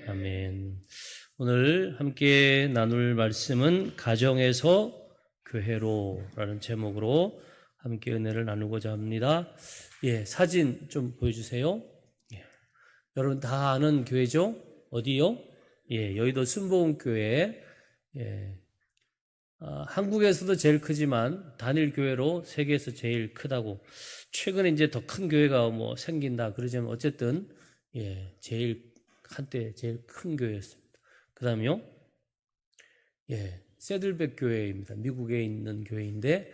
아멘. 오늘 함께 나눌 말씀은 가정에서 교회로라는 제목으로 함께 은혜를 나누고자 합니다. 사진 좀 보여주세요. 여러분 다 아는 교회죠? 어디요? 여의도 순복음교회. 한국에서도 제일 크지만 단일 교회로 세계에서 제일 크다고. 최근에 이제 더 큰 교회가 뭐 생긴다 그러지만 어쨌든 한때 제일 큰 교회였습니다. 그 다음에요, 세들백 교회입니다. 미국에 있는 교회인데,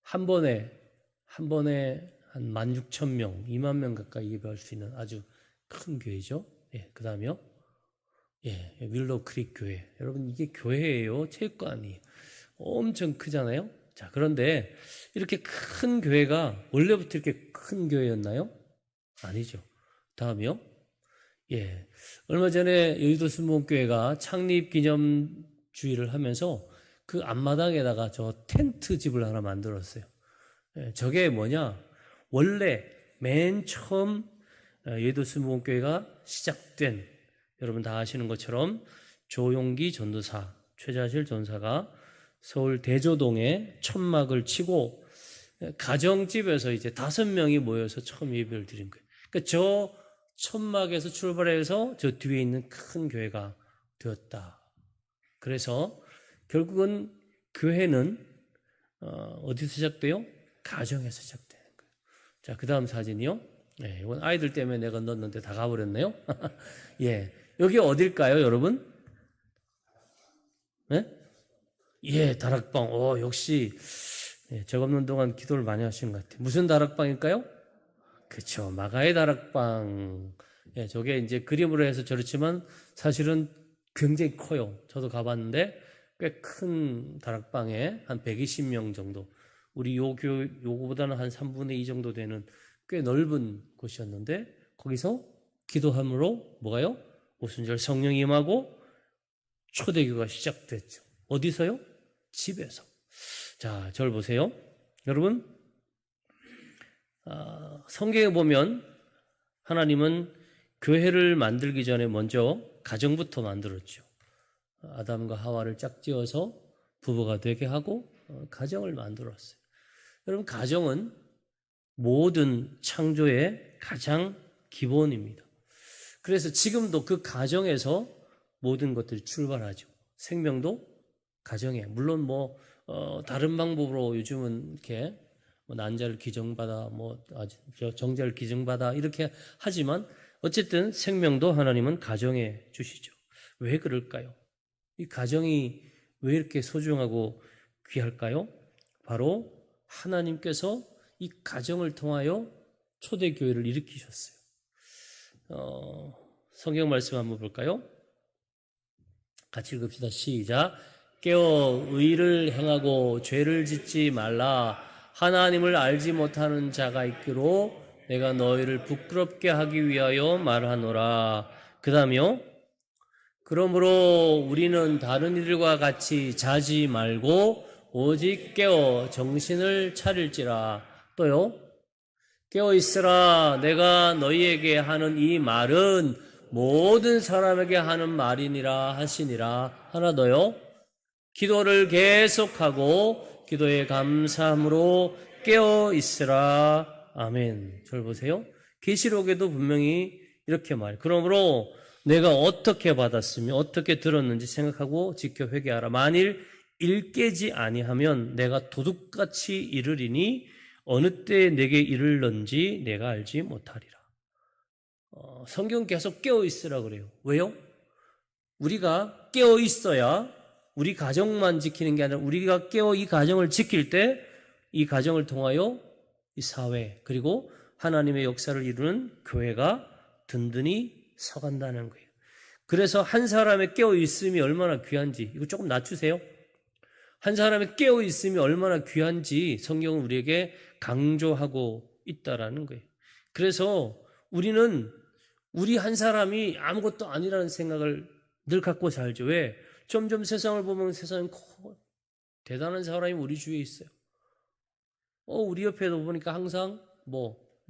한 번에 한 16,000명, 2만 명 가까이 예배할 수 있는 아주 큰 교회죠. 그 다음에요, 윌로우 크릭 교회. 여러분, 이게 교회예요? 체육관이. 엄청 크잖아요? 자, 그런데 이렇게 큰 교회가 원래부터 이렇게 큰 교회였나요? 아니죠. 다음이요. 얼마 전에 여의도 순복음교회가 창립 기념주의를 하면서 그 앞마당에다가 저 텐트 집을 하나 만들었어요. 저게 뭐냐? 원래 맨 처음 여의도 순복음교회가 시작된, 여러분 다 아시는 것처럼 조용기 전도사, 최자실 전사가 서울 대조동에 천막을 치고 가정집에서 이제 5명이 모여서 처음 예배를 드린 거예요. 그러니까 저 천막에서 출발해서 저 뒤에 있는 큰 교회가 되었다. 그래서 결국은 교회는 어디서 시작돼요? 가정에서 시작되는 거예요. 자, 그 다음 사진이요. 이건 아이들 때문에 내가 넣었는데 다 가버렸네요. 여기 어딜까요, 여러분? 다락방. 역시 적 없는 동안 기도를 많이 하시는 것 같아요. 무슨 다락방일까요? 그렇죠. 마가의 다락방. 저게 이제 그림으로 해서 저렇지만 사실은 굉장히 커요. 저도 가봤는데 꽤 큰 다락방에 한 120명 정도. 우리 요거보다는 한 3분의 2 정도 되는 꽤 넓은 곳이었는데 거기서 기도함으로 뭐가요? 오순절 성령이 임하고 초대교가 시작됐죠. 어디서요? 집에서. 자, 저를 보세요. 여러분, 성경에 보면 하나님은 교회를 만들기 전에 먼저 가정부터 만들었죠. 아담과 하와를 짝지어서 부부가 되게 하고 가정을 만들었어요. 여러분, 가정은 모든 창조의 가장 기본입니다. 그래서 지금도 그 가정에서 모든 것들이 출발하죠. 생명도 가정에. 물론 다른 방법으로 요즘은 이렇게 난자를 기증받아, 정자를 기증받아 이렇게 하지만 어쨌든 생명도 하나님은 가정에 주시죠. 왜 그럴까요? 이 가정이 왜 이렇게 소중하고 귀할까요? 바로 하나님께서 이 가정을 통하여 초대교회를 일으키셨어요. 성경 말씀 한번 볼까요? 같이 읽읍시다. 시작. 깨어 의를 행하고 죄를 짓지 말라. 하나님을 알지 못하는 자가 있기로 내가 너희를 부끄럽게 하기 위하여 말하노라. 그 다음이요. 그러므로 우리는 다른 이들과 같이 자지 말고 오직 깨어 정신을 차릴지라. 또요. 깨어 있으라. 내가 너희에게 하는 이 말은 모든 사람에게 하는 말이니라 하시니라. 하나 더요. 기도를 계속하고 기도에 감사함으로 깨어 있으라. 아멘. 저를 보세요. 계시록에도 분명히 이렇게 말해요. 그러므로 내가 어떻게 받았으며 어떻게 들었는지 생각하고 지켜 회개하라. 만일 일깨지 아니하면 내가 도둑같이 이르리니 어느 때 내게 이르렀는지 내가 알지 못하리라. 성경 계속 깨어 있으라 그래요. 왜요? 우리가 깨어 있어야 우리 가정만 지키는 게 아니라 우리가 깨어 이 가정을 지킬 때 이 가정을 통하여 이 사회 그리고 하나님의 역사를 이루는 교회가 든든히 서간다는 거예요. 그래서 한 사람의 깨어 있음이 얼마나 귀한지, 이거 조금 낮추세요. 한 사람의 깨어 있음이 얼마나 귀한지 성경은 우리에게 강조하고 있다라는 거예요. 그래서 우리는 우리 한 사람이 아무것도 아니라는 생각을 늘 갖고 살죠. 왜? 점점 세상을 보면 세상은 대단한 사람이 우리 주위에 있어요. 우리 옆에도 보니까 항상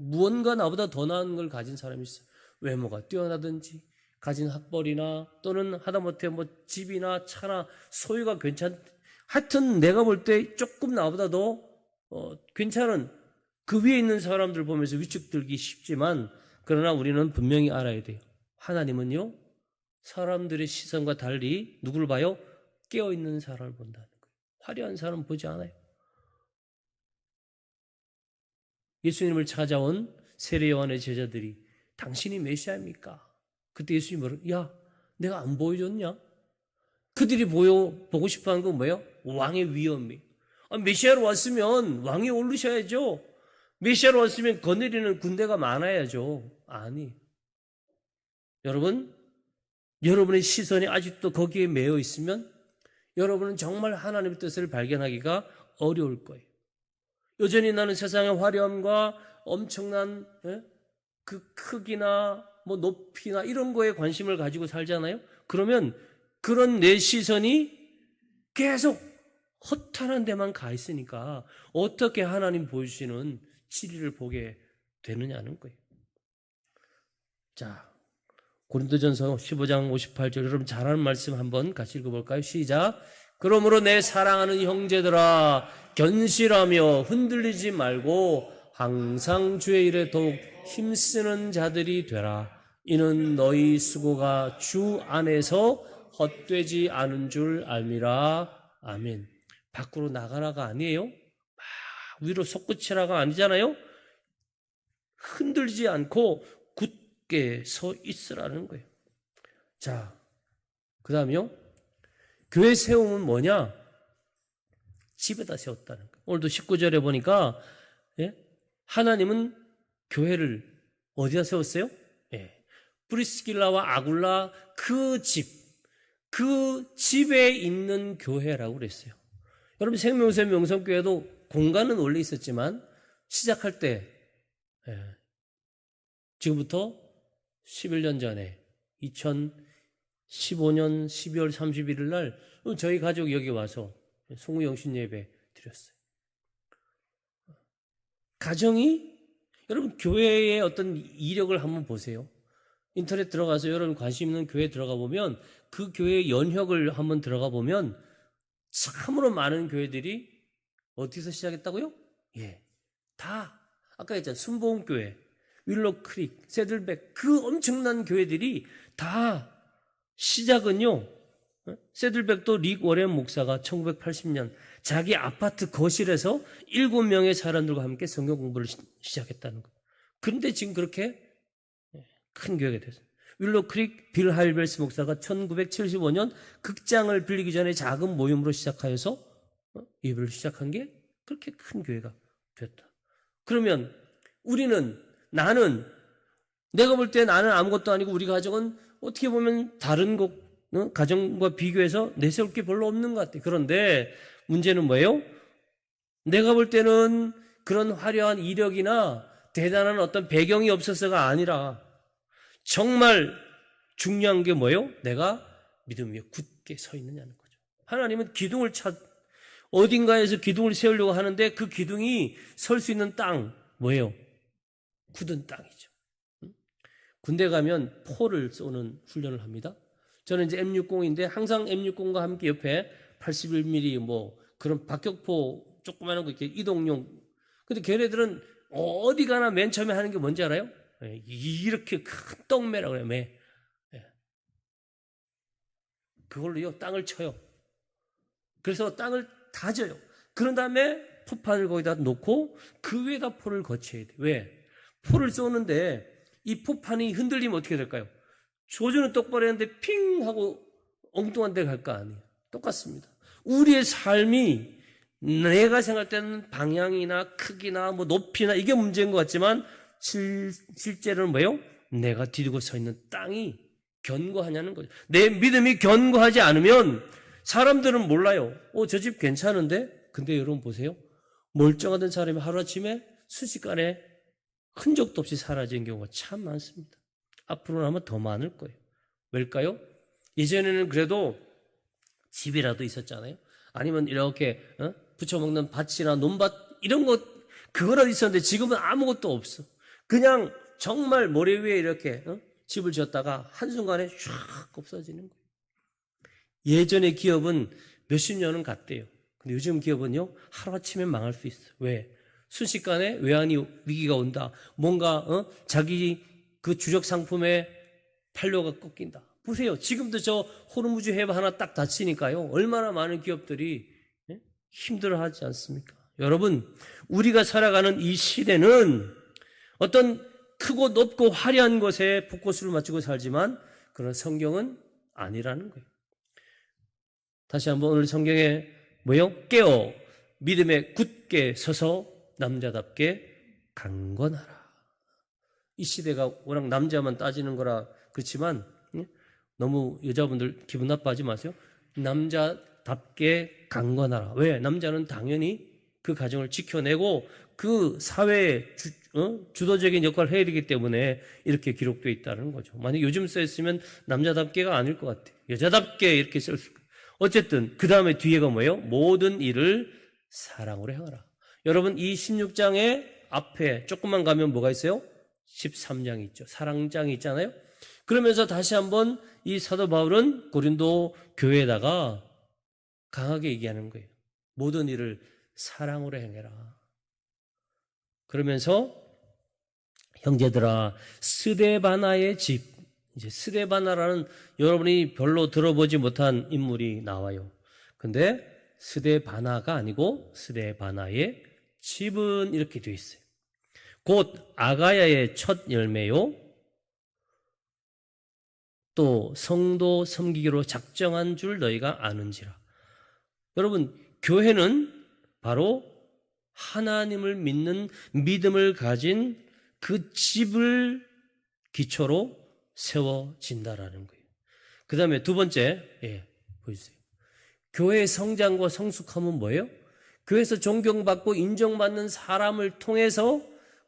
무언가 나보다 더 나은 걸 가진 사람이 있어요. 외모가 뛰어나든지 가진 학벌이나 또는 하다못해 뭐 집이나 차나 소유가 하여튼 내가 볼 때 조금 나보다 더 괜찮은 그 위에 있는 사람들 보면서 위축들기 쉽지만, 그러나 우리는 분명히 알아야 돼요. 하나님은요, 사람들의 시선과 달리 누구를 봐요? 깨어있는 사람을 본다는 거예요. 화려한 사람은 보지 않아요. 예수님을 찾아온 세례 요한의 제자들이 당신이 메시아입니까? 그때 예수님이 뭐라고? 야, 내가 안 보여줬냐? 그들이 보고 싶어 하는 건 뭐예요? 왕의 위엄이. 메시아로 왔으면 왕이 오르셔야죠. 메시아로 왔으면 거느리는 군대가 많아야죠. 아니. 여러분, 여러분의 시선이 아직도 거기에 매여 있으면 여러분은 정말 하나님의 뜻을 발견하기가 어려울 거예요. 여전히 나는 세상의 화려함과 엄청난 그 크기나 뭐 높이나 이런 거에 관심을 가지고 살잖아요. 그러면 그런 내 시선이 계속 허탄한 데만 가 있으니까 어떻게 하나님 보여주시는 진리를 보게 되느냐는 거예요. 자, 고린도전서 15장 58절, 여러분 잘 아는 말씀 한번 같이 읽어볼까요? 시작. 그러므로 내 사랑하는 형제들아, 견실하며 흔들리지 말고 항상 주의 일에 더욱 힘쓰는 자들이 되라. 이는 너희 수고가 주 안에서 헛되지 않은 줄 알미라. 아멘. 밖으로 나가라가 아니에요. 막 위로 솟구치라가 아니잖아요. 흔들리지 않고 굳게 서 있으라는 거예요. 자, 그 다음에요. 교회 세움은 뭐냐? 집에다 세웠다는 거예요. 오늘도 19절에 보니까 하나님은 교회를 어디다 세웠어요? 프리스길라와 아굴라 그 집에 있는 교회라고 그랬어요. 여러분 생명샘 명성교회도 공간은 원래 있었지만 시작할 때 지금부터 11년 전에 2015년 12월 31일 날 저희 가족이 여기 와서 송우영신 예배 드렸어요. 가정이 여러분 교회의 어떤 이력을 한번 보세요. 인터넷 들어가서 여러분 관심 있는 교회 들어가 보면 그 교회의 연혁을 한번 들어가 보면 참으로 많은 교회들이 어디서 시작했다고요? 다 아까 했잖아요. 순복음교회, 윌로크릭, 새들백, 그 엄청난 교회들이 다 시작은요. 새들백도 릭 워렌 목사가 1980년 자기 아파트 거실에서 7명의 사람들과 함께 성경 공부를 시작했다는 거예요. 그런데 지금 그렇게 큰 교회가 됐어요. 윌로크릭 빌 하일벨스 목사가 1975년 극장을 빌리기 전에 작은 모임으로 시작하여서 예배를 시작한 게 그렇게 큰 교회가 됐다. 그러면 나는 내가 볼 때 나는 아무것도 아니고 우리 가정은 어떻게 보면 다른 가정과 비교해서 내세울 게 별로 없는 것 같아요. 그런데 문제는 뭐예요? 내가 볼 때는 그런 화려한 이력이나 대단한 어떤 배경이 없어서가 아니라 정말 중요한 게 뭐예요? 내가 믿음 위에 굳게 서 있느냐는 거죠. 하나님은 어딘가에서 기둥을 세우려고 하는데 그 기둥이 설 수 있는 땅 뭐예요? 굳은 땅이죠. 군대 가면 포를 쏘는 훈련을 합니다. 저는 이제 M60인데 항상 M60과 함께 옆에 81mm 뭐 그런 박격포 조그마한 거 이렇게 이동용. 근데 걔네들은 어디 가나 맨 처음에 하는 게 뭔지 알아요? 이렇게 큰 떡매라고 그래요. 매. 그걸로요 땅을 쳐요. 그래서 땅을 다져요. 그런 다음에 포판을 거기다 놓고 그 위에다 포를 거쳐야 돼요. 왜? 포를 쏘는데 이 포판이 흔들리면 어떻게 될까요? 조준은 똑바로 했는데 핑 하고 엉뚱한 데 갈 거 아니에요. 똑같습니다. 우리의 삶이 내가 생각할 때는 방향이나 크기나 뭐 높이나 이게 문제인 것 같지만 실제로는 뭐예요? 내가 디디고 서 있는 땅이 견고하냐는 거죠. 내 믿음이 견고하지 않으면 사람들은 몰라요. 저 집 괜찮은데? 근데 여러분 보세요. 멀쩡하던 사람이 하루아침에 순식간에 흔적도 없이 사라진 경우가 참 많습니다. 앞으로는 아마 더 많을 거예요. 왜일까요? 예전에는 그래도 집이라도 있었잖아요. 아니면 이렇게 부쳐먹는 밭이나 논밭 이런 것 그거라도 있었는데 지금은 아무것도 없어. 그냥 정말 모래 위에 이렇게 집을 지었다가 한순간에 샥 없어지는 거예요. 예전의 기업은 몇십 년은 갔대요. 근데 요즘 기업은요, 하루아침에 망할 수 있어요. 왜? 순식간에 외환이 위기가 온다. 뭔가 자기 그 주력 상품의 판로가 꺾인다. 보세요. 지금도 저 호르무즈 해협 하나 딱 닫히니까요. 얼마나 많은 기업들이 힘들어하지 않습니까? 여러분, 우리가 살아가는 이 시대는 어떤 크고 높고 화려한 것에 포커스를 맞추고 살지만 그런 성경은 아니라는 거예요. 다시 한번 오늘 성경에 뭐요? 깨어 믿음에 굳게 서서 남자답게 강건하라. 이 시대가 워낙 남자만 따지는 거라 그렇지만 너무 여자분들 기분 나빠하지 마세요. 남자답게 강건하라. 왜? 남자는 당연히 그 가정을 지켜내고 그 사회의 주도적인 역할을 해야 되기 때문에 이렇게 기록되어 있다는 거죠. 만약 요즘 써있으면 남자답게가 아닐 것 같아요. 여자답게 이렇게 쓸 수. 어쨌든 그 다음에 뒤에가 뭐예요? 모든 일을 사랑으로 행하라. 여러분 이 16장의 앞에 조금만 가면 뭐가 있어요? 13장이 있죠. 사랑장이 있잖아요. 그러면서 다시 한번 이 사도 바울은 고린도 교회에다가 강하게 얘기하는 거예요. 모든 일을 사랑으로 행해라. 그러면서 형제들아 스데바나의 집, 이제 스데바나라는 여러분이 별로 들어보지 못한 인물이 나와요. 근데 스데바나가 아니고 스데바나의 집은 이렇게 되어 있어요. 곧 아가야의 첫 열매요. 또 성도 섬기기로 작정한 줄 너희가 아는지라. 여러분, 교회는 바로 하나님을 믿는 믿음을 가진 그 집을 기초로 세워진다라는 거예요. 그 다음에 두 번째, 보여주세요. 교회의 성장과 성숙함은 뭐예요? 교회에서 존경받고 인정받는 사람을 통해서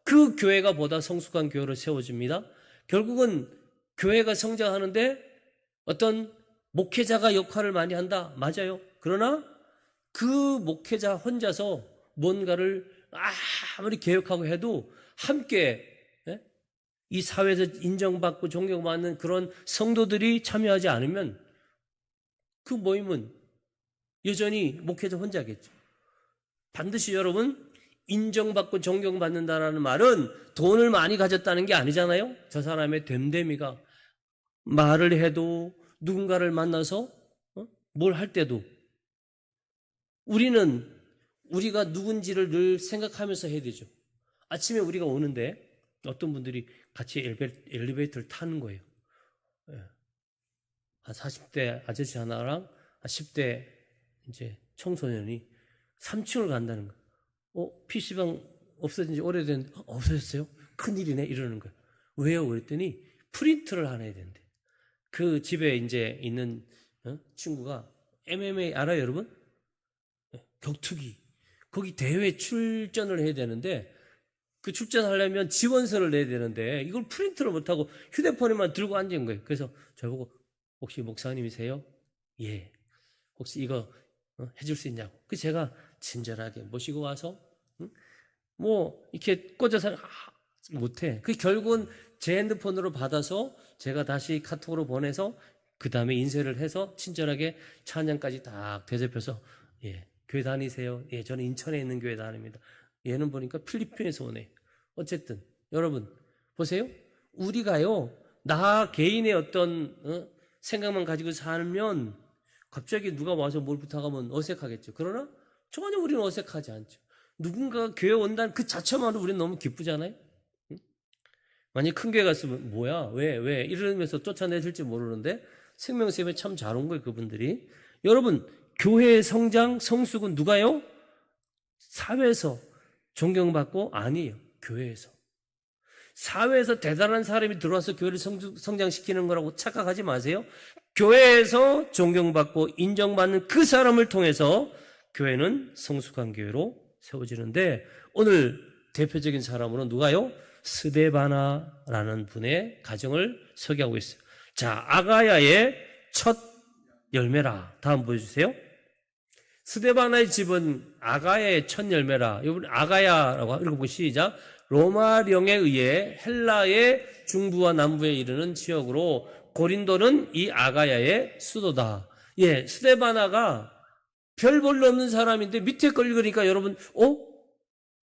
그 교회가 보다 성숙한 교회로 세워집니다. 결국은 교회가 성장하는데 어떤 목회자가 역할을 많이 한다. 맞아요. 그러나 그 목회자 혼자서 뭔가를 아무리 개혁하고 해도 함께 이 사회에서 인정받고 존경받는 그런 성도들이 참여하지 않으면 그 모임은 여전히 목회자 혼자겠죠. 반드시 여러분 인정받고 존경받는다라는 말은 돈을 많이 가졌다는 게 아니잖아요. 저 사람의 됨됨이가 말을 해도 누군가를 만나서 뭘 할 때도 우리가 누군지를 늘 생각하면서 해야 되죠. 아침에 우리가 오는데 어떤 분들이 같이 엘리베이터를 타는 거예요. 한 40대 아저씨 하나랑 10대 이제 청소년이 3층을 간다는 거예요. PC방 없어진 지 오래됐는데 없어졌어요? 큰일이네 이러는 거예요. 왜요? 그랬더니 프린트를 하나 해야 된대. 그 집에 이제 있는 친구가 MMA 알아요, 여러분? 격투기. 거기 대회 출전을 해야 되는데 그 출전하려면 지원서를 내야 되는데 이걸 프린트를 못하고 휴대폰에만 들고 앉은 거예요. 그래서 저보고 혹시 목사님이세요? 예. 혹시 이거 해줄 수 있냐고. 그 제가 친절하게 모시고 와서 뭐 이렇게 꽂아서 못해. 그 결국은 제 핸드폰으로 받아서 제가 다시 카톡으로 보내서 그 다음에 인쇄를 해서 친절하게 찬양까지 딱 대접해서 예. 교회 다니세요? 예, 저는 인천에 있는 교회 다닙니다. 얘는 보니까 필리핀에서 오네. 어쨌든 여러분 보세요. 우리가요 나 개인의 어떤 생각만 가지고 살면 갑자기 누가 와서 뭘 부탁하면 어색하겠죠. 그러나 전혀 우리는 어색하지 않죠. 누군가가 교회 온다는 그 자체만으로 우리는 너무 기쁘잖아요. 만약 큰 교회 갔으면 뭐야 왜 이러면서 쫓아내실지 모르는데 생명샘에 참 잘 온 거예요. 그분들이. 여러분 교회의 성장, 성숙은 누가요? 사회에서 존경받고 아니에요. 교회에서. 사회에서 대단한 사람이 들어와서 교회를 성장시키는 거라고 착각하지 마세요. 교회에서 존경받고 인정받는 그 사람을 통해서 교회는 성숙한 교회로 세워지는데 오늘 대표적인 사람으로 누가요? 스데바나라는 분의 가정을 소개하고 있어요. 자, 아가야의 첫 열매라. 다음 보여주세요. 스데바나의 집은 아가야의 첫 열매라. 여러분 아가야라고 읽어보고 시작. 로마령에 의해 헬라의 중부와 남부에 이르는 지역으로 고린도는 이 아가야의 수도다. 예, 스데바나가 별 볼 없는 사람인데 밑에 걸 읽으니까 여러분,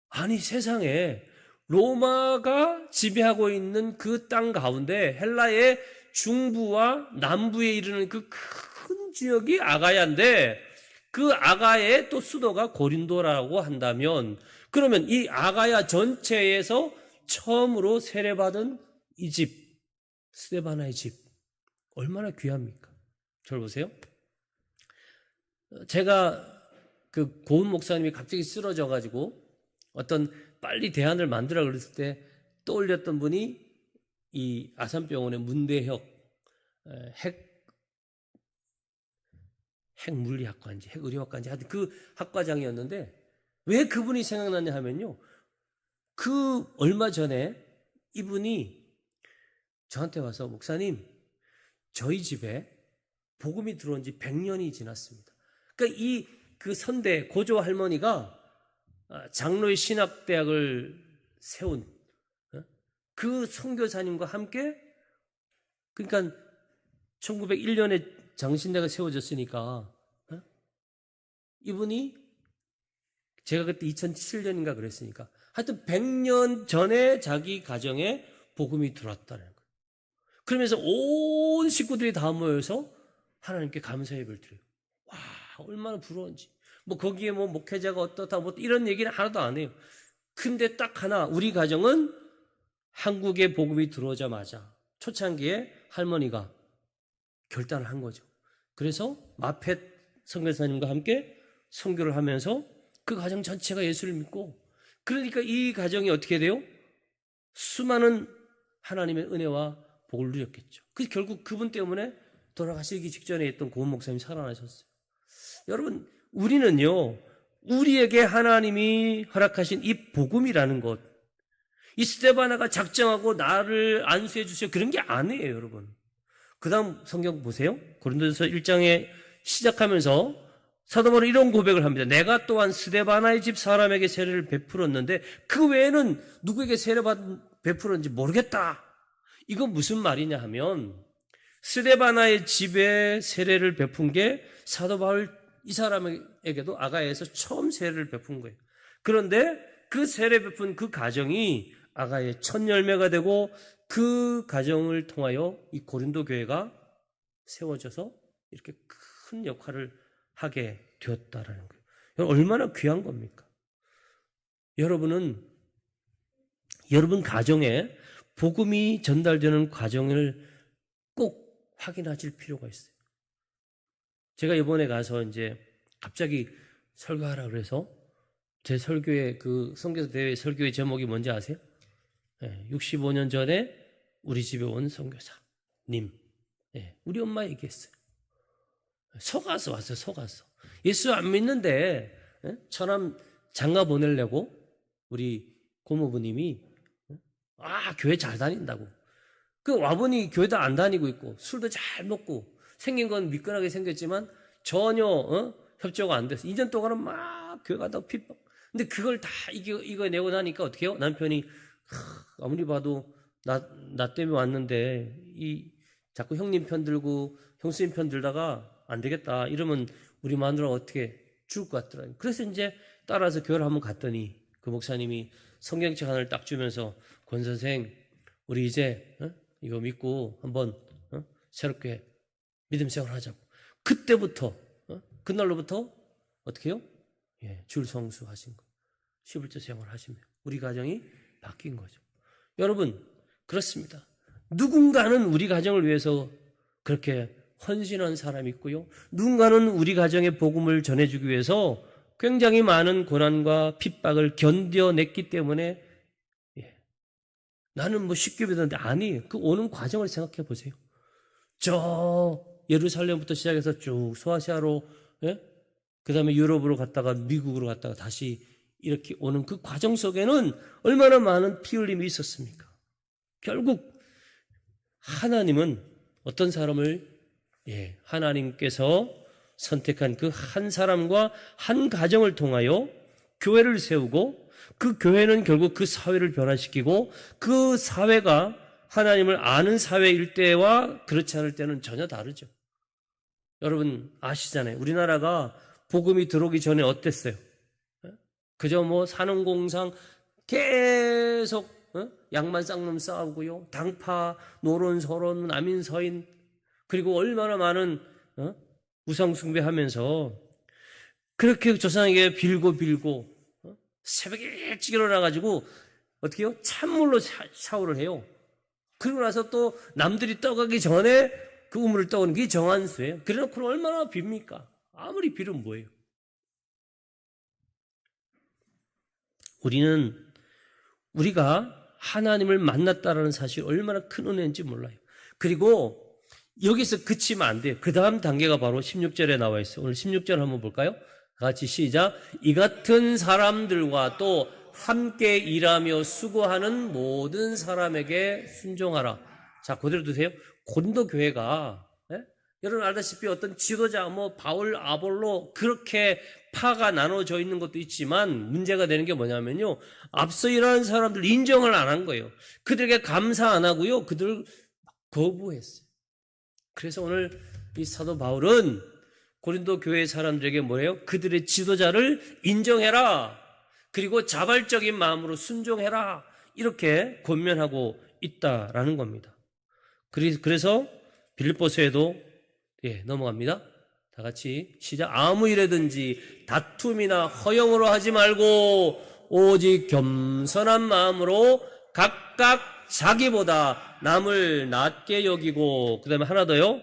아니 세상에 로마가 지배하고 있는 그 땅 가운데 헬라의 중부와 남부에 이르는 그 큰 지역이 아가야인데 그 아가야의 또 수도가 고린도라고 한다면 그러면 이 아가야 전체에서 처음으로 세례받은 이 집, 스데바나의 집 얼마나 귀합니까? 저를 보세요. 제가 그 고은 목사님이 갑자기 쓰러져 가지고 어떤 빨리 대안을 만들어 그랬을 때 떠올렸던 분이 이 아산병원의 문대혁 핵물리학과인지 핵의료학과인지 하여튼 그 학과장이었는데 왜 그분이 생각났냐 하면요. 그 얼마 전에 이분이 저한테 와서 목사님 저희 집에 복음이 들어온 지 100년이 지났습니다. 그러니까 그 선대 고조 할머니가 장로의 신학대학을 세운 그 선교사님과 함께 그러니까 1901년에 장신대가 세워졌으니까 이분이 제가 그때 2007년인가 그랬으니까 하여튼 100년 전에 자기 가정에 복음이 들어왔다는 거예요. 그러면서 온 식구들이 다 모여서 하나님께 감사 예배를 드려요. 와, 얼마나 부러운지. 뭐 거기에 뭐 목회자가 어떻다 뭐 이런 얘기는 하나도 안 해요. 근데 딱 하나 우리 가정은 한국에 복음이 들어오자마자 초창기에 할머니가 결단을 한 거죠. 그래서 마펫 선교사님과 함께 선교를 하면서 그 가정 전체가 예수를 믿고 그러니까 이 가정이 어떻게 돼요? 수많은 하나님의 은혜와 복을 누렸겠죠. 그 결국 그분 때문에 돌아가시기 직전에 있던 고은 목사님이 살아나셨어요. 여러분 우리는요 우리에게 하나님이 허락하신 이 복음이라는 것 이 스데바나가 작정하고 나를 안수해 주세요 그런 게 아니에요 여러분. 그 다음 성경 보세요. 고린도전서 1장에 시작하면서 사도 바울은 이런 고백을 합니다. 내가 또한 스데바나의 집 사람에게 세례를 베풀었는데 그 외에는 누구에게 세례 베풀었는지 모르겠다. 이건 무슨 말이냐 하면 스데바나의 집에 세례를 베푼 게 사도 바울 이 사람에게도 아가야에서 처음 세례를 베푼 거예요. 그런데 그 세례 베푼 그 가정이 아가야의 첫 열매가 되고 그 가정을 통하여 이 고린도 교회가 세워져서 이렇게 큰 역할을 하게 되었다라는 거예요. 얼마나 귀한 겁니까? 여러분은 여러분 가정에 복음이 전달되는 과정을 꼭 확인하실 필요가 있어요. 제가 이번에 가서 이제 갑자기 설교하라 그래서 제 설교의 그 선교사 대회 설교의 제목이 뭔지 아세요? 65년 전에 우리 집에 온 선교사님. 우리 엄마 얘기했어요. 속아서 왔어요. 속아서. 예수 안 믿는데 처남 장가 보내려고 우리 고모부님이 교회 잘 다닌다고. 그 와보니 교회도 안 다니고 있고 술도 잘 먹고 생긴 건 미끈하게 생겼지만 전혀 협조가 안 돼서 2년 동안은 막 교회 가다가 핍박. 근데 그걸 다 이겨내고 나니까 어떻게 해요? 남편이 아무리 봐도 나 때문에 왔는데 자꾸 형님 편 들고 형수님 편 들다가 안 되겠다. 이러면 우리 마누라가 어떻게 죽을 것 같더라고요. 그래서 이제 따라서 교회를 한번 갔더니 그 목사님이 성경책 하나를 딱 주면서 권 선생 우리 이제 이거 믿고 한번 새롭게 믿음 생활 하자고. 그때부터 그날로부터 어떻게 해요? 줄 성수하신 거. 11조 생활 하시면 우리 가정이 바뀐 거죠. 여러분 그렇습니다. 누군가는 우리 가정을 위해서 그렇게 헌신한 사람이 있고요. 누군가는 우리 가정의 복음을 전해주기 위해서 굉장히 많은 고난과 핍박을 견뎌냈기 때문에 나는 뭐 쉽게 믿었는데 아니에요. 그 오는 과정을 생각해 보세요. 저 예루살렘부터 시작해서 쭉 소아시아로 그 다음에 유럽으로 갔다가 미국으로 갔다가 다시 이렇게 오는 그 과정 속에는 얼마나 많은 피 흘림이 있었습니까? 결국 하나님은 어떤 사람을 하나님께서 선택한 그 한 사람과 한 가정을 통하여 교회를 세우고 그 교회는 결국 그 사회를 변화시키고 그 사회가 하나님을 아는 사회일 때와 그렇지 않을 때는 전혀 다르죠. 여러분 아시잖아요. 우리나라가 복음이 들어오기 전에 어땠어요? 그저 뭐 사는 공상 계속 양만 쌍놈 싸우고요. 당파, 노론, 서론, 남인, 서인 그리고 얼마나 많은 우상 숭배하면서 그렇게 조상에게 빌고 새벽에 일찍 일어나가지고 어떻게 해요? 찬물로 샤워를 해요. 그리고 나서 또 남들이 떠가기 전에 그 우물을 떠오는 게 정한수예요. 그래놓고는 얼마나 빕니까? 아무리 빌으면 뭐예요? 우리가 하나님을 만났다라는 사실이 얼마나 큰 은혜인지 몰라요. 그리고 여기서 그치면 안 돼요. 그 다음 단계가 바로 16절에 나와 있어요. 오늘 16절 한번 볼까요? 같이 시작. 이 같은 사람들과 또 함께 일하며 수고하는 모든 사람에게 순종하라. 자, 그대로 두세요. 고린도 교회가 여러분 알다시피 어떤 지도자 바울, 아볼로 그렇게 파가 나눠져 있는 것도 있지만 문제가 되는 게 뭐냐면요. 앞서 일하는 사람들 인정을 안 한 거예요. 그들에게 감사 안 하고요. 그들을 거부했어요. 그래서 오늘 이 사도 바울은 고린도 교회 사람들에게 뭐래요? 그들의 지도자를 인정해라. 그리고 자발적인 마음으로 순종해라. 이렇게 권면하고 있다라는 겁니다. 그래서 빌립보서에도 넘어갑니다. 다 같이 시작. 아무 일에든지 다툼이나 허영으로 하지 말고 오직 겸손한 마음으로 각각 자기보다 남을 낮게 여기고 그 다음에 하나 더요.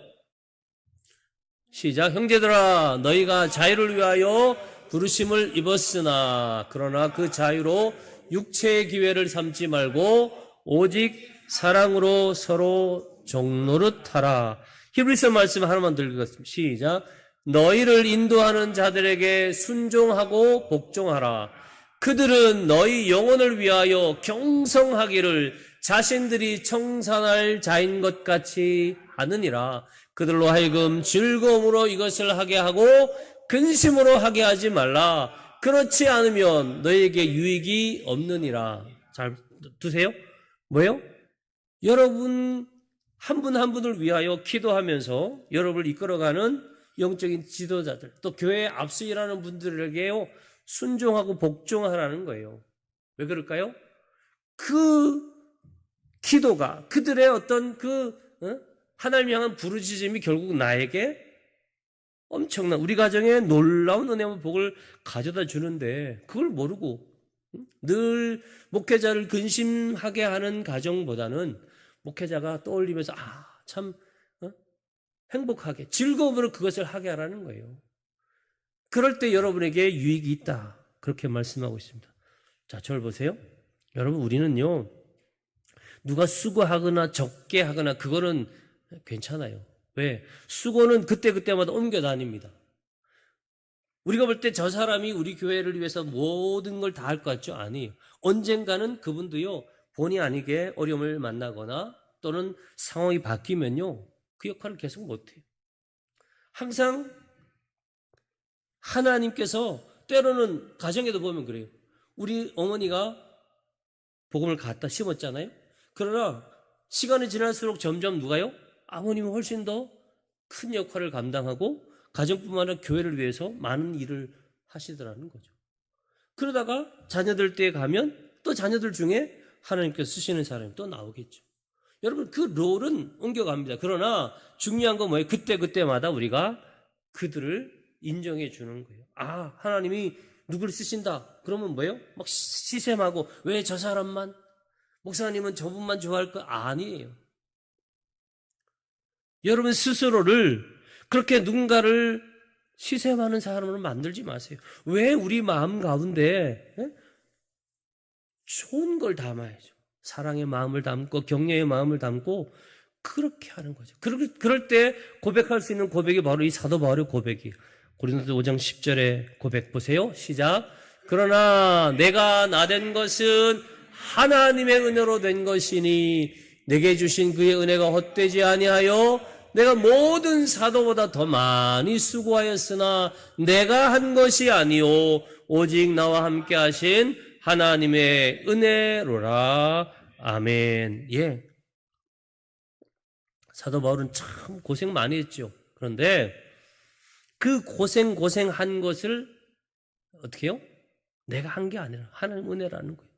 시작. 형제들아 너희가 자유를 위하여 부르심을 입었으나 그러나 그 자유로 육체의 기회를 삼지 말고 오직 사랑으로 서로 종노릇하라. 히브리서 말씀 하나만 들겠습니다. 시작. 너희를 인도하는 자들에게 순종하고 복종하라. 그들은 너희 영혼을 위하여 경성하기를 자신들이 청산할 자인 것 같이 하느니라. 그들로 하여금 즐거움으로 이것을 하게 하고 근심으로 하게 하지 말라. 그렇지 않으면 너희에게 유익이 없느니라. 잘 두세요. 뭐예요? 여러분 한 분 한 분을 위하여 기도하면서 여러분을 이끌어가는 영적인 지도자들, 또 교회에 앞서 일하는 분들에게요 순종하고 복종하라는 거예요. 왜 그럴까요? 그 기도가 그들의 어떤 하나님 향한 부르짖음이 결국 나에게 엄청난 우리 가정에 놀라운 은혜와 복을 가져다 주는데 그걸 모르고 늘 목회자를 근심하게 하는 가정보다는 목회자가 떠올리면서 참 행복하게 즐거움으로 그것을 하게 하라는 거예요. 그럴 때 여러분에게 유익이 있다 그렇게 말씀하고 있습니다. 자, 저를 보세요. 여러분 우리는요 누가 수고하거나 적게 하거나 그거는 괜찮아요. 왜? 수고는 그때그때마다 옮겨 다닙니다. 우리가 볼 때 저 사람이 우리 교회를 위해서 모든 걸 다 할 것 같죠? 아니에요. 언젠가는 그분도요 본의 아니게 어려움을 만나거나 또는 상황이 바뀌면요 그 역할을 계속 못해요. 항상 하나님께서 때로는 가정에도 보면 그래요. 우리 어머니가 복음을 갖다 심었잖아요. 그러나 시간이 지날수록 점점 누가요? 아버님은 훨씬 더 큰 역할을 감당하고 가정뿐만 아니라 교회를 위해서 많은 일을 하시더라는 거죠. 그러다가 자녀들 때에 가면 또 자녀들 중에 하나님께서 쓰시는 사람이 또 나오겠죠. 여러분 그 롤은 옮겨갑니다. 그러나 중요한 건 뭐예요? 그때마다 우리가 그들을 인정해 주는 거예요. 하나님이 누구를 쓰신다. 그러면 뭐예요? 막 시샘하고 왜 저 사람만? 목사님은 저분만 좋아할 거 아니에요. 여러분 스스로를 그렇게 누군가를 시샘하는 사람으로 만들지 마세요. 왜 우리 마음 가운데 좋은 걸 담아야죠. 사랑의 마음을 담고 격려의 마음을 담고 그렇게 하는 거죠. 그럴 때 고백할 수 있는 고백이 바로 이 사도 바울의 고백이에요. 고린도서 5장 10절의 고백 보세요. 시작. 그러나 내가 나된 것은 하나님의 은혜로 된 것이니 내게 주신 그의 은혜가 헛되지 아니하여 내가 모든 사도보다 더 많이 수고하였으나 내가 한 것이 아니요 오직 나와 함께 하신 하나님의 은혜로라. 아멘. 예. 사도 바울은 참 고생 많이 했죠. 그런데 그 고생한 것을 어떻게 해요? 내가 한 게 아니라 하나님 은혜라는 거예요.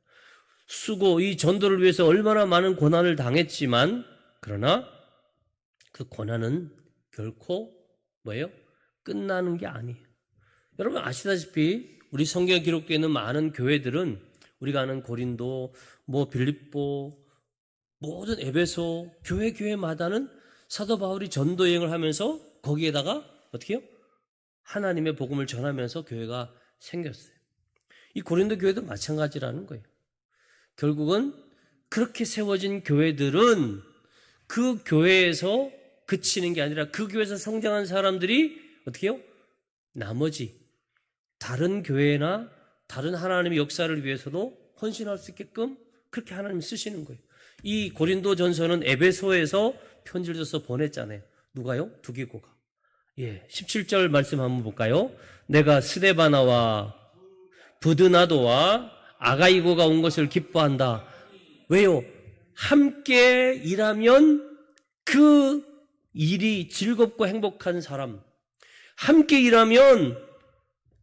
수고, 이 전도를 위해서 얼마나 많은 고난을 당했지만, 그러나 그 고난은 결코 뭐예요? 끝나는 게 아니에요. 여러분 아시다시피 우리 성경에 기록되어 있는 많은 교회들은 우리가 아는 고린도, 빌립보, 모든 에베소, 교회마다는 사도 바울이 전도 여행을 하면서 거기에다가 어떻게 해요? 하나님의 복음을 전하면서 교회가 생겼어요. 이 고린도 교회도 마찬가지라는 거예요. 결국은 그렇게 세워진 교회들은 그 교회에서 그치는 게 아니라 그 교회에서 성장한 사람들이 어떻게 해요? 나머지 다른 교회나 다른 하나님의 역사를 위해서도 헌신할 수 있게끔 그렇게 하나님이 쓰시는 거예요. 이 고린도 전서는 에베소에서 편지를 써서 보냈잖아요. 누가요? 두기고가. 17절 말씀 한번 볼까요? 내가 스데바나와 부드나도와 아가이고가 온 것을 기뻐한다. 왜요? 함께 일하면 그 일이 즐겁고 행복한 사람, 함께 일하면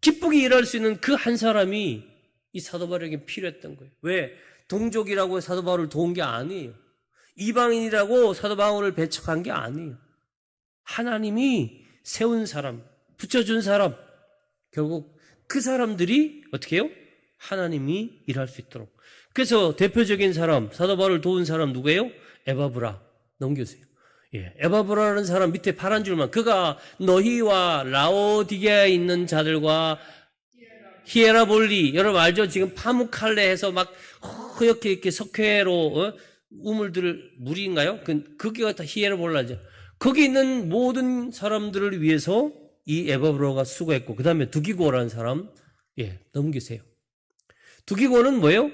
기쁘게 일할 수 있는 그 한 사람이 이 사도 바울에게 필요했던 거예요. 왜? 동족이라고 사도 바울을 도운 게 아니에요. 이방인이라고 사도 바울을 배척한 게 아니에요. 하나님이 세운 사람, 붙여준 사람, 결국 그 사람들이 어떻게 해요? 하나님이 일할 수 있도록. 그래서 대표적인 사람, 사도 바울을 도운 사람 누구예요? 에바브라. 넘겨주세요. 에바브라라는 사람 밑에 파란 줄만, 그가 너희와 라오디게아에 있는 자들과 히에라볼리, 여러분 알죠? 지금 파묵칼레 해서 막 허옇게 이렇게 석회로 우물들을, 물인가요? 거기가 다 히에라볼라죠. 거기 있는 모든 사람들을 위해서 이 에바브라가 수고했고, 그 다음에 두기고라는 사람, 넘기세요. 두기고는 뭐예요?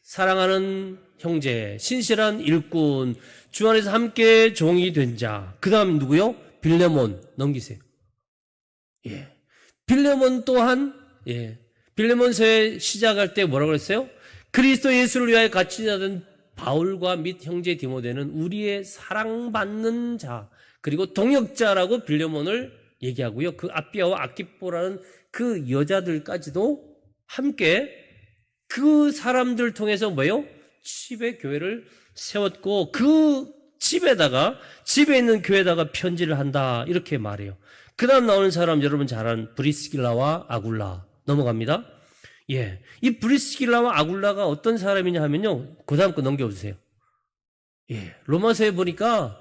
사랑하는 형제, 신실한 일꾼, 주 안에서 함께 종이 된 자. 그 다음 누구요? 빌레몬. 넘기세요. 빌레몬 또한, 빌레몬서에 시작할 때 뭐라고 그랬어요? 그리스도 예수를 위하여 갇힌 자된 바울과 및 형제 디모데는 우리의 사랑받는 자, 그리고 동역자라고 빌레몬을 얘기하고요. 그 아비아와 아키포라는 그 여자들까지도 함께 그 사람들 통해서 뭐예요? 집에 교회를 세웠고 그 집에 있는 교회에다가 편지를 한다 이렇게 말해요. 그 다음 나오는 사람 여러분 잘 아는 브리스길라와 아굴라 넘어갑니다. 이 브리스길라와 아굴라가 어떤 사람이냐 하면요, 그 다음 거 넘겨주세요. 로마서에 보니까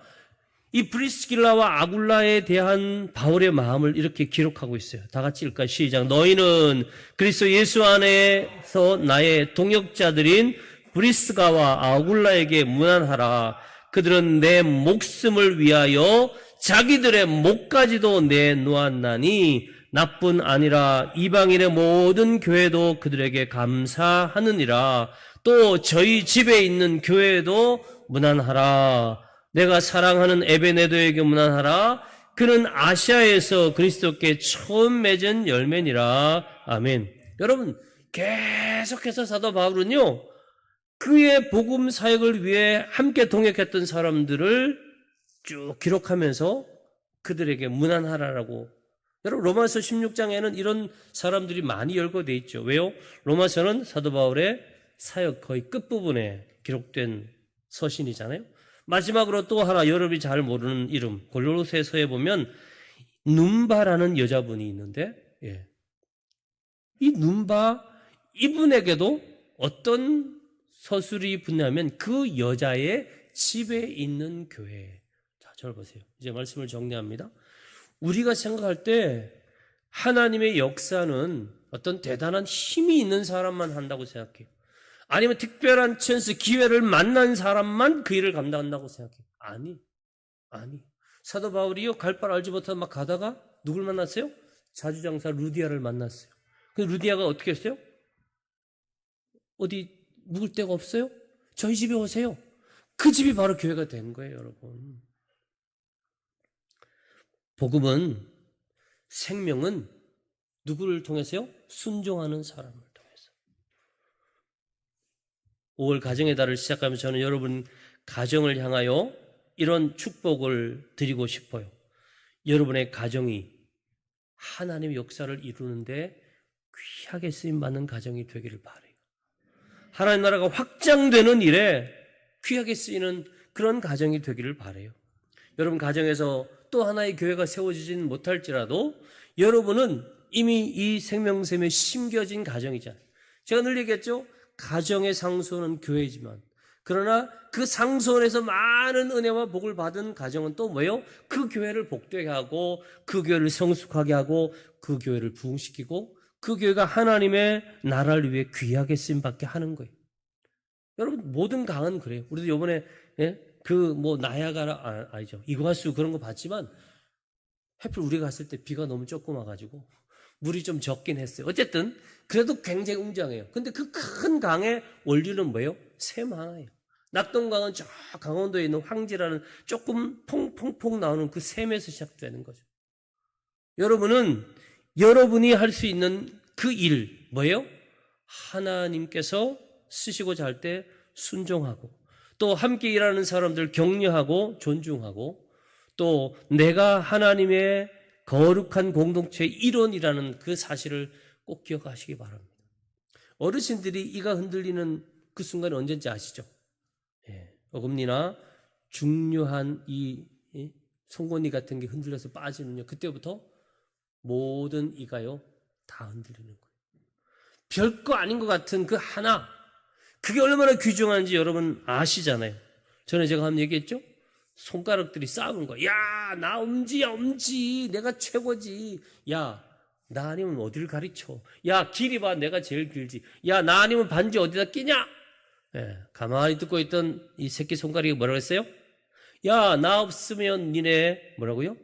이 브리스길라와 아굴라에 대한 바울의 마음을 이렇게 기록하고 있어요. 다 같이 읽을까요? 시작. 너희는 그리스도 예수 안에서 나의 동역자들인 브리스가와 아굴라에게 문안하라. 그들은 내 목숨을 위하여 자기들의 목까지도 내놓았나니 나뿐 아니라 이방인의 모든 교회도 그들에게 감사하느니라. 또 저희 집에 있는 교회도 문안하라. 내가 사랑하는 에베네도에게 문안하라. 그는 아시아에서 그리스도께 처음 맺은 열매니라. 아멘. 여러분 계속해서 사도 바울은요, 그의 복음 사역을 위해 함께 동역했던 사람들을 쭉 기록하면서 그들에게 문안하라라고. 여러분 로마서 16장에는 이런 사람들이 많이 열거되어 있죠. 왜요? 로마서는 사도 바울의 사역 거의 끝부분에 기록된 서신이잖아요. 마지막으로 또 하나 여러분이 잘 모르는 이름, 골로새서에 보면 눈바라는 여자분이 있는데, 이 눈바 이분에게도 어떤 서술이 붙냐면 그 여자의 집에 있는 교회. 자, 저를 보세요. 이제 말씀을 정리합니다. 우리가 생각할 때 하나님의 역사는 어떤 대단한 힘이 있는 사람만 한다고 생각해요. 아니면 특별한 찬스, 기회를 만난 사람만 그 일을 감당한다고 생각해요. 아니. 사도 바울이요, 갈 바를 알지 못하고 막 가다가 누굴 만났어요? 자주장사 루디아를 만났어요. 그 루디아가 어떻게 했어요? 어디 묵을 데가 없어요? 저희 집에 오세요. 그 집이 바로 교회가 된 거예요, 여러분. 복음은, 생명은 누구를 통해서요? 순종하는 사람을 통해서. 5월 가정의 달을 시작하면서 저는 여러분 가정을 향하여 이런 축복을 드리고 싶어요. 여러분의 가정이 하나님의 역사를 이루는데 귀하게 쓰임받는 가정이 되기를 바라요. 하나님 나라가 확장되는 일에 귀하게 쓰이는 그런 가정이 되기를 바라요. 여러분 가정에서 또 하나의 교회가 세워지진 못할지라도 여러분은 이미 이 생명샘에 심겨진 가정이잖아요. 제가 늘 얘기했죠. 가정의 상소는 교회지만 그러나 그 상소원에서 많은 은혜와 복을 받은 가정은 또 뭐예요? 그 교회를 복되게 하고 그 교회를 성숙하게 하고 그 교회를 부흥시키고 그 교회가 하나님의 나라를 위해 귀하게 쓰임받게 하는 거예요. 여러분 모든 강은 그래요. 우리도 이번에 나야가라 아니죠. 이과수 그런 거 봤지만 하필 우리가 갔을 때 비가 너무 조금 와가지고 물이 좀 적긴 했어요. 어쨌든 그래도 굉장히 웅장해요. 근데 그 큰 강의 원리는 뭐예요? 샘 하나예요. 낙동강은 저 강원도에 있는 황지라는 조금 퐁퐁퐁 나오는 그 샘에서 시작되는 거죠. 여러분은 여러분이 할 수 있는 그 일 뭐예요? 하나님께서 쓰시고자 할 때 순종하고 또 함께 일하는 사람들 격려하고 존중하고 또 내가 하나님의 거룩한 공동체의 일원이라는 그 사실을 꼭 기억하시기 바랍니다. 어르신들이 이가 흔들리는 그 순간이 언제인지 아시죠? 어금니나 중요한 이 송곳니 같은 게 흔들려서 빠지면요. 그때부터 모든 이가요 다 흔들리는 거예요. 별거 아닌 것 같은 그 하나, 그게 얼마나 귀중한지 여러분 아시잖아요. 전에 제가 한번 얘기했죠? 손가락들이 싸우는 거야. 야, 나 엄지야, 엄지. 내가 최고지. 야, 나 아니면 어디를 가르쳐? 야, 길이 봐. 내가 제일 길지. 야, 나 아니면 반지 어디다 끼냐? 가만히 듣고 있던 이 새끼 손가락이 뭐라고 했어요? 야, 나 없으면 니네 뭐라고요?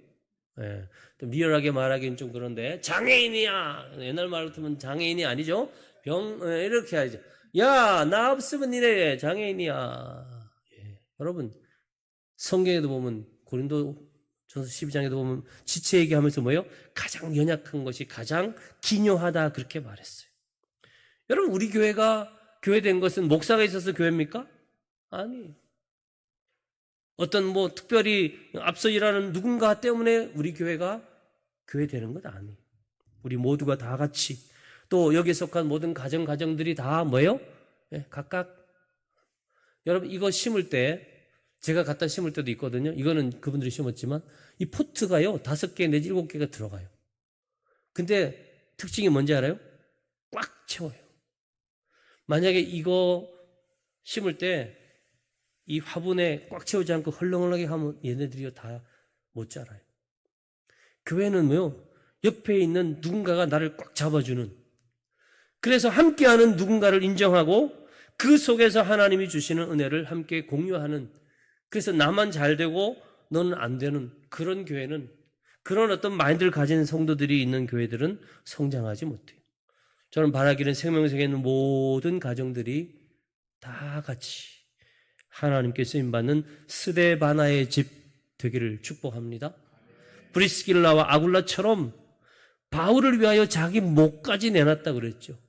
또 리얼하게 말하기는 좀 그런데 장애인이야. 옛날 말로 하면 장애인이 아니죠. 이렇게 해야죠. 야, 나 없으면 니네 장애인이야. 여러분 성경에도 보면 고린도전서 12장에도 보면 지체 얘기하면서 뭐예요? 가장 연약한 것이 가장 기묘하다 그렇게 말했어요. 여러분 우리 교회가 교회된 것은 목사가 있어서 교회입니까? 아니. 어떤 특별히 앞서 일하는 누군가 때문에 우리 교회가 교회되는 것 아니에요. 우리 모두가 다 같이 또 여기에 속한 모든 가정들이 다 뭐예요? 각각 여러분 이거 심을 때 제가 갖다 심을 때도 있거든요. 이거는 그분들이 심었지만 이 포트가요 5개 내지 7개가 들어가요. 근데 특징이 뭔지 알아요? 꽉 채워요. 만약에 이거 심을 때 이 화분에 꽉 채우지 않고 헐렁헐렁하게 하면 얘네들이 다 못 자라요. 교회는 뭐요? 옆에 있는 누군가가 나를 꽉 잡아주는, 그래서 함께하는 누군가를 인정하고 그 속에서 하나님이 주시는 은혜를 함께 공유하는, 그래서 나만 잘 되고 너는 안 되는 그런 교회는, 그런 어떤 마인드를 가진 성도들이 있는 교회들은 성장하지 못해요. 저는 바라기는 생명sek에 있는 모든 가정들이 다 같이 하나님께 쓰임받는 스데바나의 집 되기를 축복합니다. 브리스길라와 아굴라처럼 바울을 위하여 자기 목까지 내놨다 그랬죠.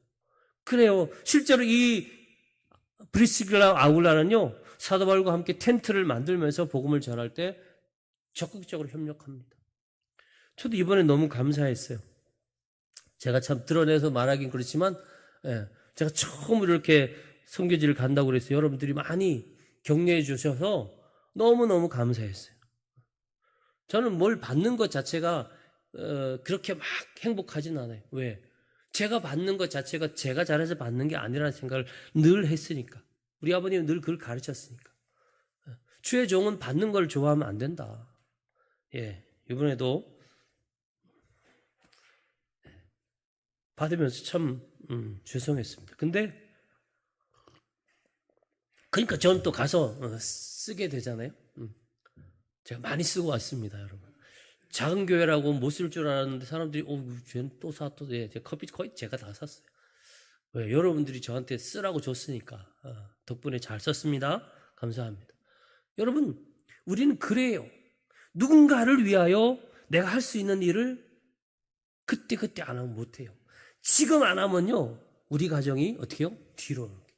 그래요. 실제로 이 브리스길라와 아굴라는요, 사도 바울과 함께 텐트를 만들면서 복음을 전할 때 적극적으로 협력합니다. 저도 이번에 너무 감사했어요. 제가 참 드러내서 말하긴 그렇지만, 제가 처음으로 이렇게 선교지를 간다고 그래서 여러분들이 많이 격려해 주셔서 너무너무 감사했어요. 저는 뭘 받는 것 자체가 그렇게 막 행복하진 않아요. 왜? 제가 받는 것 자체가 제가 잘해서 받는 게 아니라는 생각을 늘 했으니까. 우리 아버님은 늘 그걸 가르쳤으니까. 주의 종은 받는 걸 좋아하면 안 된다. 이번에도 받으면서 참 죄송했습니다. 근데 그러니까 저는 또 가서 쓰게 되잖아요. 제가 많이 쓰고 왔습니다, 여러분. 작은 교회라고 못 쓸 줄 알았는데 사람들이 쟤는 또 사, 또 커피 거의 제가 다 샀어요. 왜? 여러분들이 저한테 쓰라고 줬으니까. 덕분에 잘 썼습니다. 감사합니다. 여러분, 우리는 그래요. 누군가를 위하여 내가 할 수 있는 일을 그때 안 하면 못해요. 지금 안 하면요, 우리 가정이 어떻게 해요? 뒤로 오는 거예요.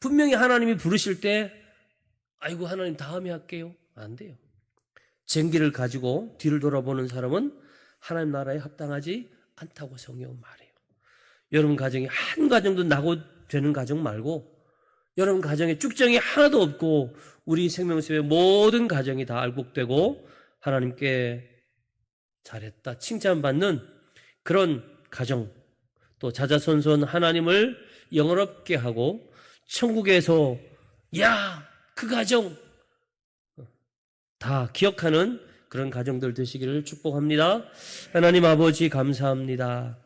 분명히 하나님이 부르실 때 아이고 하나님 다음에 할게요. 안 돼요. 쟁기를 가지고 뒤를 돌아보는 사람은 하나님 나라에 합당하지 않다고 성경은 말해요. 여러분 가정에 한 가정도 나고 되는 가정 말고 여러분 가정에 쭉정이 하나도 없고 우리 생명수의 모든 가정이 다 알복되고 하나님께 잘했다 칭찬받는 그런 가정, 또 자자손손 하나님을 영원롭게 하고 천국에서 야, 그 가정 다 기억하는 그런 가정들 되시기를 축복합니다. 하나님 아버지 감사합니다.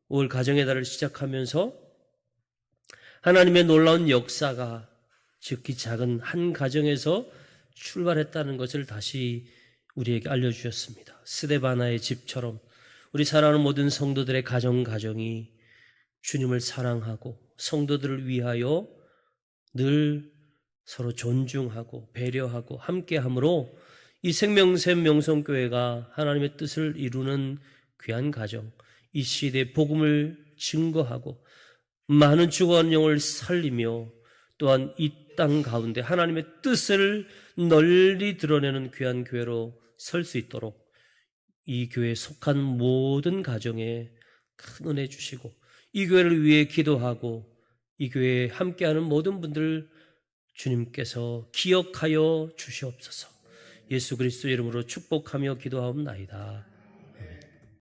올 가정의 달을 시작하면서 하나님의 놀라운 역사가 지극히 작은 한 가정에서 출발했다는 것을 다시 우리에게 알려주셨습니다. 스데바나의 집처럼 우리 사랑하는 모든 성도들의 가정이 주님을 사랑하고 성도들을 위하여 늘 서로 존중하고 배려하고 함께함으로 이 생명샘 명성교회가 하나님의 뜻을 이루는 귀한 가정, 이 시대의 복음을 증거하고 많은 죽어가는 영을 살리며 또한 이 땅 가운데 하나님의 뜻을 널리 드러내는 귀한 교회로 설 수 있도록 이 교회에 속한 모든 가정에 큰 은혜 주시고 이 교회를 위해 기도하고 이 교회에 함께하는 모든 분들 주님께서 기억하여 주시옵소서. 예수 그리스도 이름으로 축복하며 기도하옵나이다.